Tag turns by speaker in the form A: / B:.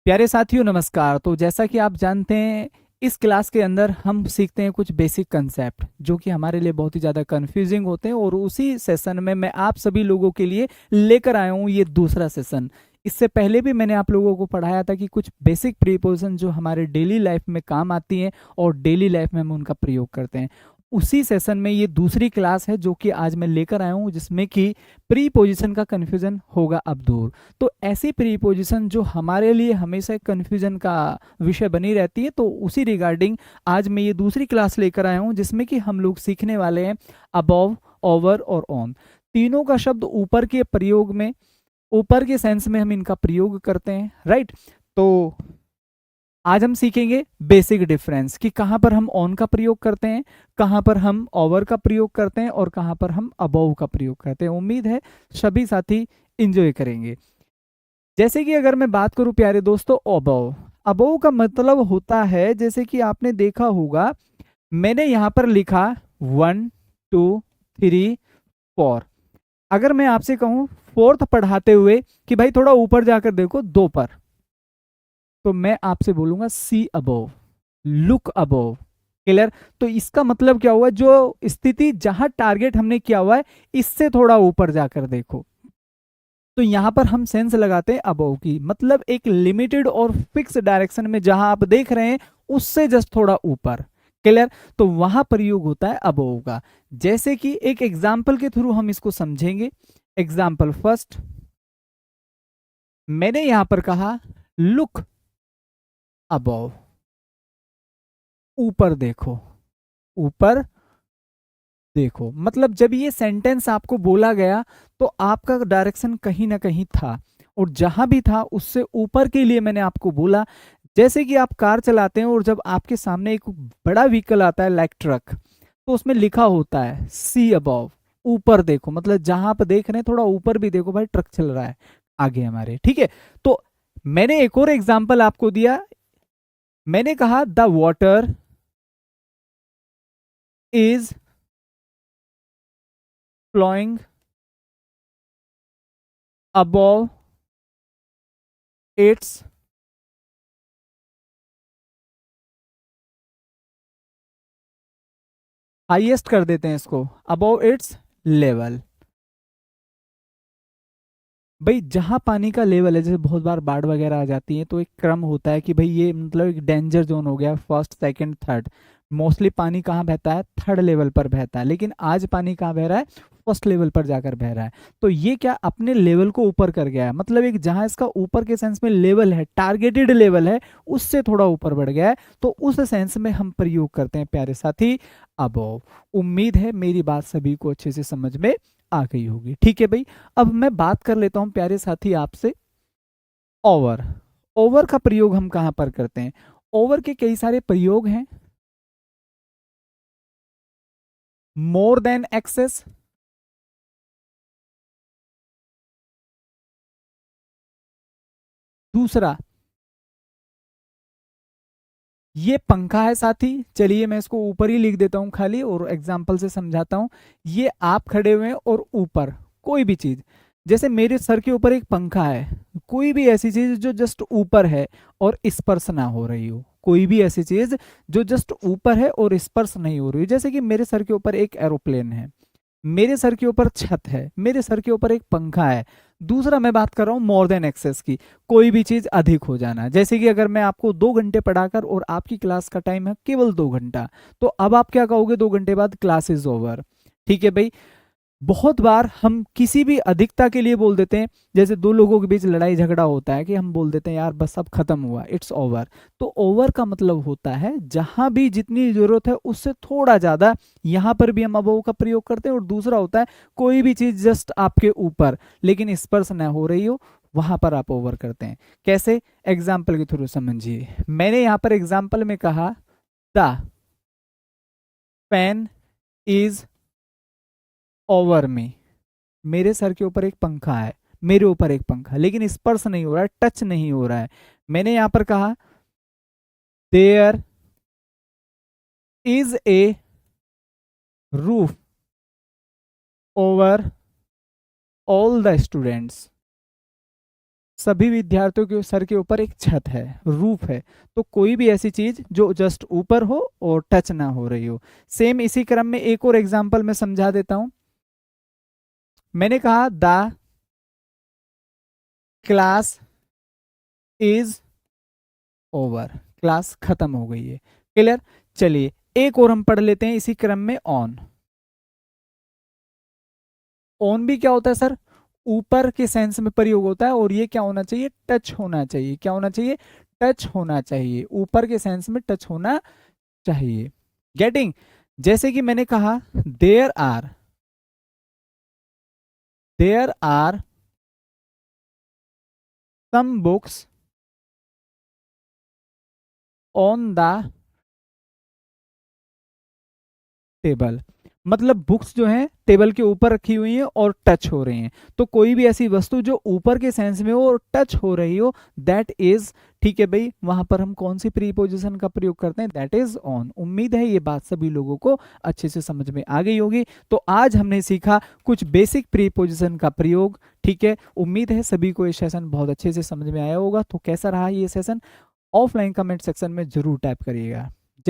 A: प्यारे साथियों नमस्कार। तो जैसा कि आप जानते हैं, इस क्लास के अंदर हम सीखते हैं कुछ बेसिक कंसेप्ट जो कि हमारे लिए बहुत ही ज़्यादा कंफ्यूजिंग होते हैं, और उसी सेशन में मैं आप सभी लोगों के लिए लेकर आया हूँ ये दूसरा सेशन। इससे पहले भी मैंने आप लोगों को पढ़ाया था कि कुछ बेसिक प्रीपोजिशन जो हमारे डेली लाइफ में काम आती हैं और डेली लाइफ में हम उनका प्रयोग करते हैं। उसी सेशन में ये दूसरी क्लास है जो कि आज मैं लेकर आया हूँ, जिसमें कि प्रीपोजिशन का कन्फ्यूजन होगा अब दूर। तो ऐसी प्रीपोजिशन जो हमारे लिए हमेशा कन्फ्यूजन का विषय बनी रहती है, तो उसी रिगार्डिंग आज मैं ये दूसरी क्लास लेकर आया हूँ, जिसमें कि हम लोग सीखने वाले हैं अबव, ओवर और ऑन। तीनों का शब्द ऊपर के प्रयोग में, ऊपर के सेंस में हम इनका प्रयोग करते हैं, राइट। तो आज हम सीखेंगे बेसिक डिफरेंस कि कहाँ पर हम ऑन का प्रयोग करते हैं, कहाँ पर हम ओवर का प्रयोग करते हैं और कहाँ पर हम अबव का प्रयोग करते हैं। उम्मीद है सभी साथी इंजॉय करेंगे। जैसे कि अगर मैं बात करूं प्यारे दोस्तों, अबव, अबव का मतलब होता है, जैसे कि आपने देखा होगा, मैंने यहां पर लिखा 1 2 3 4। अगर मैं आपसे कहूं फोर्थ पढ़ाते हुए कि भाई थोड़ा ऊपर जाकर देखो 2 पर, तो मैं आपसे बोलूंगा सी अबव, लुक अबव। क्लियर? तो इसका मतलब क्या हुआ, जो स्थिति जहां टारगेट हमने किया हुआ है इससे थोड़ा ऊपर जाकर देखो। तो यहां पर हम सेंस लगाते हैं अबव की, मतलब एक लिमिटेड और फिक्स डायरेक्शन में जहां आप देख रहे हैं उससे जस्ट थोड़ा ऊपर। क्लियर? तो वहां प्रयोग होता है अबव का। जैसे कि एक एग्जाम्पल के थ्रू हम इसको समझेंगे। एग्जाम्पल फर्स्ट, मैंने यहां पर कहा लुक अबव, ऊपर देखो, ऊपर देखो। मतलब जब ये सेंटेंस आपको बोला गया तो आपका डायरेक्शन कहीं ना कहीं था, और जहां भी था उससे ऊपर के लिए मैंने आपको बोला। जैसे कि आप कार चलाते हैं और जब आपके सामने एक बड़ा व्हीकल आता है लाइक ट्रक, तो उसमें लिखा होता है सी अबव, ऊपर देखो। मतलब जहां आप देख रहे हैं थोड़ा ऊपर भी देखो, भाई ट्रक चल रहा है आगे हमारे, ठीक है। तो मैंने एक और एग्जाम्पल आपको दिया। मैंने कहा the water is flowing above its, highest कर देते हैं इसको, अबव इट्स लेवल। भाई जहाँ पानी का लेवल है, जैसे बहुत बार बाढ़ वगैरह आ जाती है, तो एक क्रम होता है कि भाई ये मतलब एक डेंजर जोन हो गया, फर्स्ट सेकंड थर्ड। मोस्टली पानी कहाँ बहता है, थर्ड लेवल पर बहता है, लेकिन आज पानी कहाँ बह रहा है, फर्स्ट लेवल पर जाकर बह रहा है। तो ये क्या अपने लेवल को ऊपर कर गया है, मतलब एक जहाँ इसका ऊपर के सेंस में लेवल है, टारगेटेड लेवल है, उससे थोड़ा ऊपर बढ़ गया है। तो उस सेंस में हम प्रयोग करते हैं प्यारे साथी अबव। उम्मीद है मेरी बात सभी को अच्छे से समझ में आ गई होगी, ठीक है भाई। अब मैं बात कर लेता हूं प्यारे साथी आपसे ओवर। ओवर का प्रयोग हम कहां पर करते हैं? ओवर के कई सारे प्रयोग हैं। मोर देन एक्सेस, दूसरा ये पंखा है साथी, चलिए मैं इसको ऊपर ही लिख देता हूं खाली और एग्जाम्पल से समझाता हूं। ये आप खड़े हुए हैं और ऊपर कोई भी चीज, जैसे मेरे सर के ऊपर एक पंखा है, कोई भी ऐसी चीज जो जस्ट ऊपर है और स्पर्श ना हो रही हो, कोई भी ऐसी चीज जो जस्ट ऊपर है और स्पर्श नहीं हो रही है। जैसे कि मेरे सर के ऊपर एक एरोप्लेन है, मेरे सर के ऊपर छत है, मेरे सर के ऊपर एक पंखा है। दूसरा मैं बात कर रहा हूँ मोर देन एक्सेस की, कोई भी चीज अधिक हो जाना। जैसे कि अगर मैं आपको 2 घंटे पढ़ाकर और आपकी क्लास का टाइम है केवल 2 घंटा, तो अब आप क्या कहोगे, 2 घंटे बाद क्लास इज ओवर, ठीक है भाई। बहुत बार हम किसी भी अधिकता के लिए बोल देते हैं, जैसे दो लोगों के बीच लड़ाई झगड़ा होता है कि हम बोल देते हैं यार बस अब खत्म हुआ, इट्स ओवर। तो ओवर का मतलब होता है जहां भी जितनी जरूरत है उससे थोड़ा ज्यादा, यहां पर भी हम अबव का प्रयोग करते हैं। और दूसरा होता है कोई भी चीज जस्ट आपके ऊपर लेकिन स्पर्श न हो रही हो, वहां पर आप ओवर करते हैं। कैसे? एग्जाम्पल के थ्रू समझिए। मैंने यहां पर एग्जाम्पल में कहा द पेन इज ओवर में, मेरे सर के ऊपर एक पंखा है, मेरे ऊपर एक पंखा, लेकिन स्पर्श नहीं हो रहा है, टच नहीं हो रहा है। मैंने यहां पर कहा there is a roof over all the students, सभी विद्यार्थियों के सर के ऊपर एक छत है, रूफ है। तो कोई भी ऐसी चीज जो जस्ट ऊपर हो और टच ना हो रही हो। सेम इसी क्रम में एक और एग्जांपल मैं समझा देता हूं। मैंने कहा the class is over, class खत्म हो गई है। क्लियर। चलिए एक और हम पढ़ लेते हैं इसी क्रम में, ऑन। ऑन भी क्या होता है सर, ऊपर के सेंस में प्रयोग होता है, और ये क्या होना चाहिए, टच होना चाहिए। क्या होना चाहिए, टच होना चाहिए, ऊपर के सेंस में टच होना चाहिए। गेटिंग। जैसे कि मैंने कहा there are some books on the table. मतलब बुक्स जो हैं टेबल के ऊपर रखी हुई हैं और टच हो रही हैं। तो कोई भी ऐसी वस्तु जो ऊपर के सेंस में हो और टच हो रही हो, दैट इज, ठीक है भाई, वहां पर हम कौन सी प्रीपोजिशन का प्रयोग करते हैं, दैट इज ऑन। उम्मीद है ये बात सभी लोगों को अच्छे से समझ में आ गई होगी। तो आज हमने सीखा कुछ बेसिक प्रीपोजिशन का प्रयोग। ठीक है, उम्मीद है सभी को ये सेशन बहुत अच्छे से समझ में आया होगा। तो कैसा रहा ये सेशन, ऑफलाइन कमेंट सेक्शन में जरूर टाइप करिएगा।